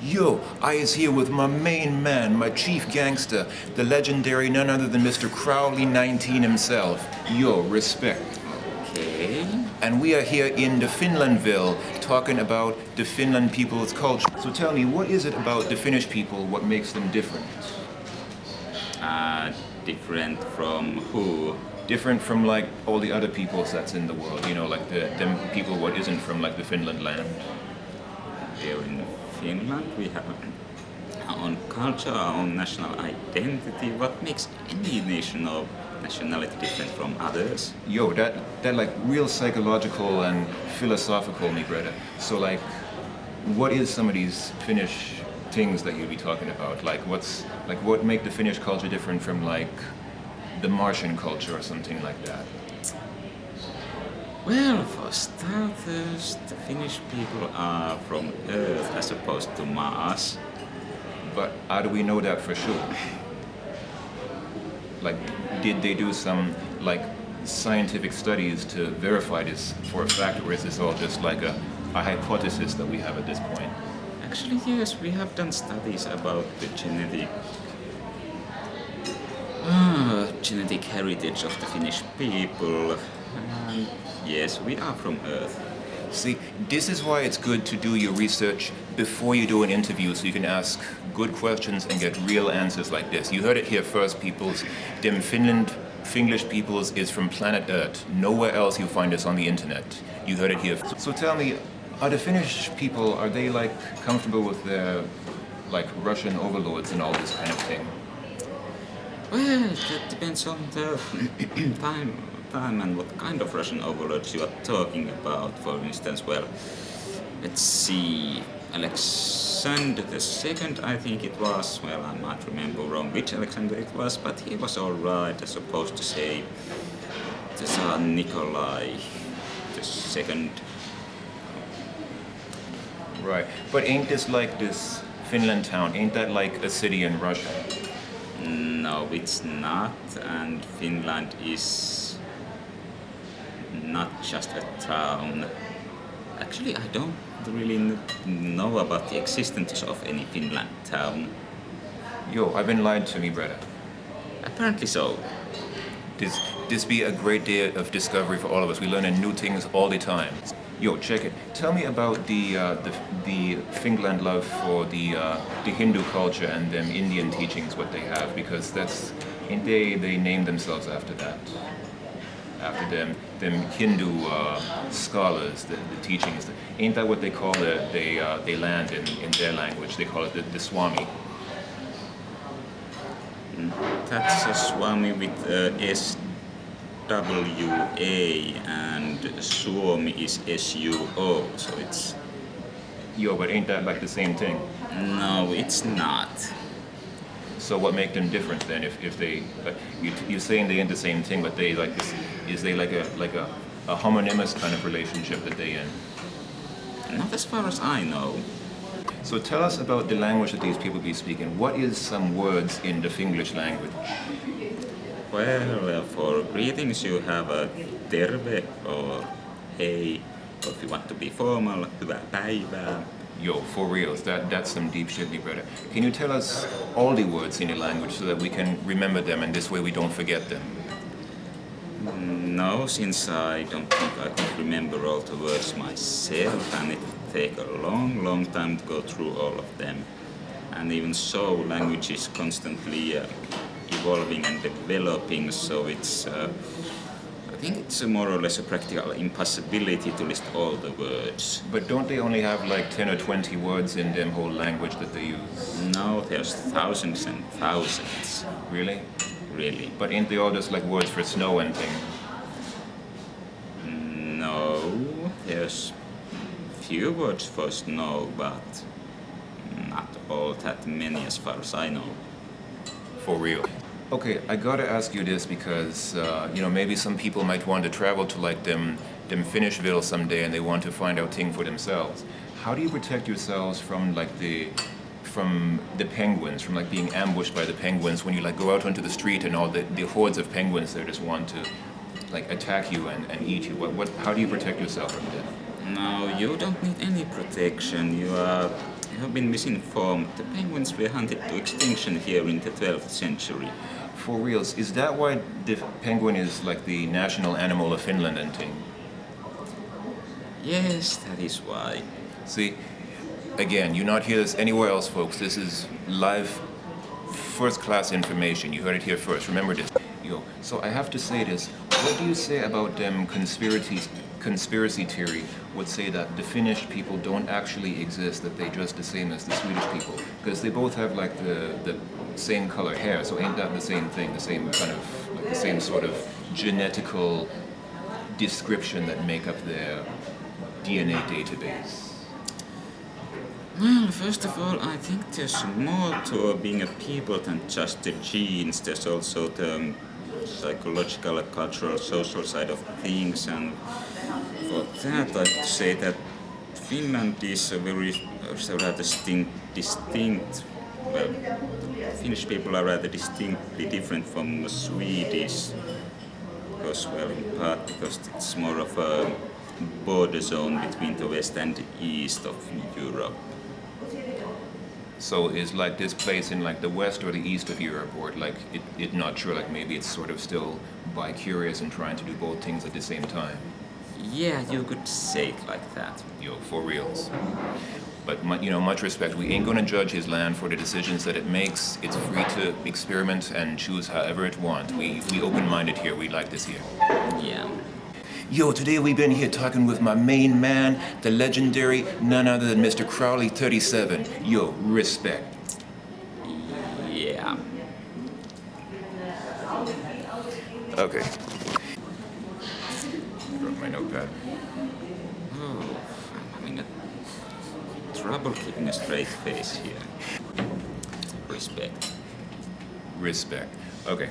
Yo, I is here with my main man, my chief gangster, the legendary none other than Mr. Crowley 19 himself. Yo, respect. Okay. And we are here in the Finlandville talking about the Finland people's culture. So tell me, what is it about the Finnish people, what makes them different? Different from who? Different from like all the other peoples that's in the world, you know, like them people what isn't from like the Finland land. Here in Finland we have our own culture, our own national identity. What makes any nation or nationality different from others? Yo, that like real psychological and philosophical, me brother. So like, what is some of these Finnish things that you'll be talking about? Like what make the Finnish culture different from like the Martian culture or something like that? Well, for starters, the Finnish people are from Earth as opposed to Mars. But how do we know that for sure? Like, did they do some like scientific studies to verify this for a fact, or is this all just like a hypothesis that we have at this point? Actually, yes, we have done studies about the genetic heritage of the Finnish people. And yes, we are from Earth. See, this is why it's good to do your research before you do an interview so you can ask good questions and get real answers like this. You heard it here first, peoples. Them Finglish peoples is from planet Earth. Nowhere else you find this on the internet. You heard it here. So tell me, are the Finnish people, are they like comfortable with their like Russian overlords and all this kind of thing? Well, that depends on the time and what kind of Russian overlords you are talking about. For instance, well, let's see, Alexander II, I think it was. Well, I might remember wrong which Alexander it was, but he was alright, as opposed to say the Tsar Nikolai II. Right, but ain't this like this Finland town? Ain't that like a city in Russia? No, it's not, and Finland is not just a town. Actually, I don't really know about the existence of any Finland town. Yo, I've been lied to, me brother. Apparently so. This be a great day of discovery for all of us. We learn new things all the time. Yo, check it. Tell me about the Finland love for the Hindu culture and them Indian teachings, what they have, because that's and they name themselves after that, after them Hindu scholars, the teachings. Ain't that what they call they land in their language? They call it the Swami. That's a Swami with SWA, and Suomi is SUO, so it's... Yo, but ain't that like the same thing? No, it's not. So what make them different then? If they like, you're saying they ain't the same thing, but they like this, is they like a homonymous kind of relationship that they in? Not as far as I know. So tell us about the language that these people be speaking. What is some words in the Finglish language? Well, for greetings you have a terve or hey, or if you want to be formal, hyvää päivää. Yo, for reals, that's some deep shit, me brother. Can you tell us all the words in the language so that we can remember them and this way we don't forget them? No, since I don't think I can remember all the words myself, and it would take a long time to go through all of them. And even so, language is constantly evolving and developing, so it's I think it's more or less a practical impossibility to list all the words. But don't they only have like 10 or 20 words in them whole language that they use? No, there's thousands and thousands. Really? Really. But ain't they all just like words for snow and thing? No, there's few words for snow, but not all that many as far as I know. For real. Okay, I gotta ask you this because maybe some people might want to travel to like them Finishville someday and they want to find out things for themselves. How do you protect yourselves from the penguins, from like being ambushed by the penguins when you like go out onto the street and all the hordes of penguins that just want to like attack you and eat you? How do you protect yourself from that? No, you don't need any protection. You are You have been misinformed. The penguins were hunted to extinction here in the 12th century. For reals, is that why the penguin is like the national animal of Finland and thing? Yes, that is why. See, again, you not hear this anywhere else, folks. This is live, first-class information. You heard it here first. Remember this. Yo, so I have to say this. What do you say about them conspiracy theory would say that the Finnish people don't actually exist, that they just the same as the Swedish people? Because they both have like the same color hair, so ain't that the same thing, the same kind of, like the same sort of genetical description that make up their DNA database? Well, first of all, I think there's more to being a people than just the genes. There's also the psychological, cultural, social side of things, and for that I would say that Finland is a very rather distinct. Well, Finnish people are rather distinctly different from Swedish, because, well, in part because it's more of a border zone between the west and east of Europe. So is like this place in like the west or the east of Europe, or like it not sure, like maybe it's sort of still bi-curious and trying to do both things at the same time? Yeah, you could say it like that. Yo, for reals. But much respect. We ain't gonna judge his land for the decisions that it makes. It's free to experiment and choose however it wants. We open-minded here. We like this here. Yeah. Yo, today we've been here talking with my main man, the legendary, none other than Mr. Crowley9. Yo, respect. Yeah. Okay. Drop my notepad. Oh, I'm having a trouble keeping a straight face here. Respect. Respect. Okay.